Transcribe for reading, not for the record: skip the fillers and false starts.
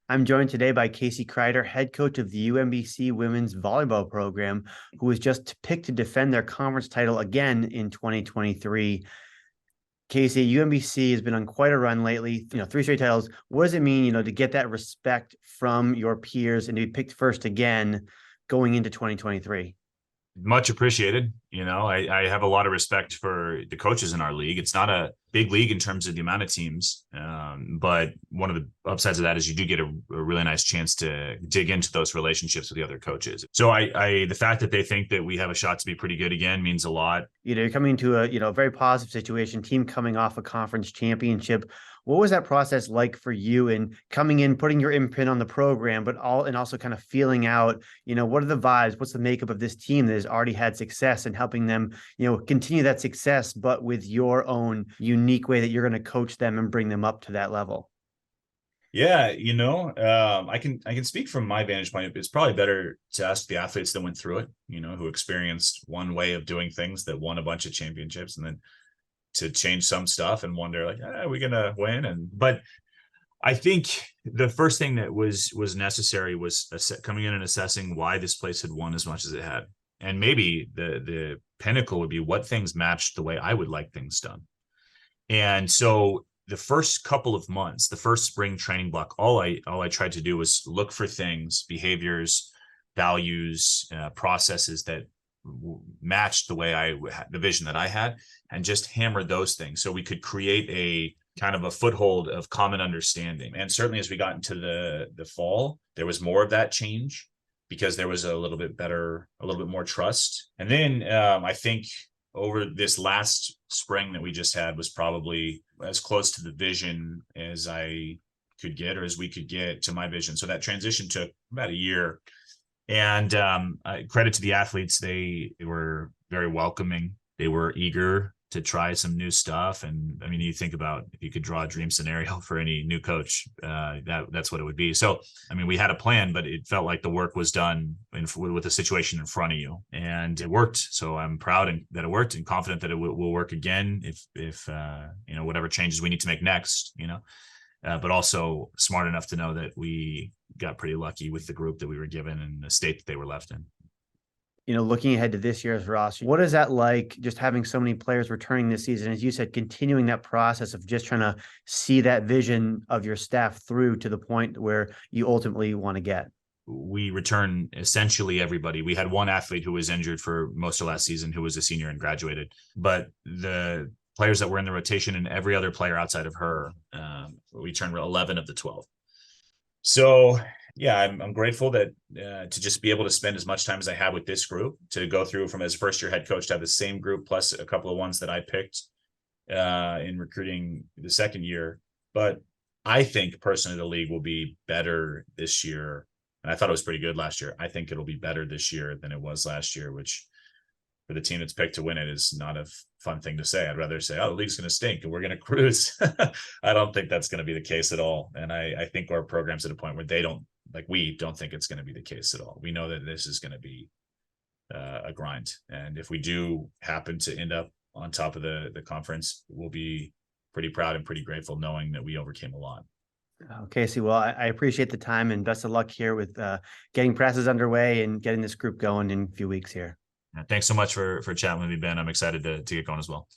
I'm joined today by Casey Kreider, head coach of the UMBC women's volleyball program, who was just picked to defend their conference title again in 2023. Casey, UMBC has been on quite a run lately, 3 straight titles. What does it mean, to get that respect from your peers and to be picked first again going into 2023? Much appreciated. I have a lot of respect for the coaches in our league. It's not a big league in terms of the amount of teams, but one of the upsides of that is you do get a really nice chance to dig into those relationships with the other coaches. So the fact that they think that we have a shot to be pretty good again means a lot. You're coming into a very positive situation, team coming off a conference championship. What was that process like for you in coming in, putting your imprint on the program, but also kind of feeling out, what are the vibes? What's the makeup of this team that has already had success and helping them, continue that success, but with your own unique way that you're going to coach them and bring them up to that level? Yeah, I can speak from my vantage point. It's probably better to ask the athletes that went through it, who experienced one way of doing things that won a bunch of championships, and then to change some stuff and wonder like, are we gonna win? But I think the first thing that was necessary was coming in and assessing why this place had won as much as it had, and maybe the pinnacle would be what things matched the way I would like things done. And so the first couple of months, the first spring training block, all I tried to do was look for things, behaviors, values, processes that matched the way the vision that I had, and just hammer those things so we could create a kind of a foothold of common understanding. And certainly as we got into the fall, there was more of that change because there was a little bit more trust. And then I think over this last spring that we just had was probably as close to the vision as I could get, or as we could get to my vision. So that transition took about a year. And credit to the athletes, they were very welcoming. They were eager to try some new stuff. And I mean, you think about if you could draw a dream scenario for any new coach, that's what it would be. So, I mean, we had a plan, but it felt like the work was done with the situation in front of you, and it worked. So I'm proud that it worked, and confident that it will work again if whatever changes we need to make next, but also smart enough to know that we got pretty lucky with the group that we were given and the state that they were left in. Looking ahead to this year's roster, what is that like, just having so many players returning this season? As you said, continuing that process of just trying to see that vision of your staff through to the point where you ultimately want to get. We return essentially everybody. We had one athlete who was injured for most of last season, who was a senior and graduated, but the players that were in the rotation and every other player outside of her, we turned 11 of the 12. So yeah, I'm grateful that to just be able to spend as much time as I have with this group, to go through from as first year head coach to have the same group plus a couple of ones that I picked in recruiting the second year. But I think personally the league will be better this year. And I thought it was pretty good last year. I think it'll be better this year than it was last year, which for the team that's picked to win it is not a fun thing to say. I'd rather say, the league's going to stink and we're going to cruise. I don't think that's going to be the case at all. And I think our program's at a point where we don't think it's going to be the case at all. We know that this is going to be a grind. And if we do happen to end up on top of the conference, we'll be pretty proud and pretty grateful knowing that we overcame a lot. Casey, well, I appreciate the time and best of luck here with getting presses underway and getting this group going in a few weeks here. Thanks so much for chatting with me, Ben. I'm excited to get going as well.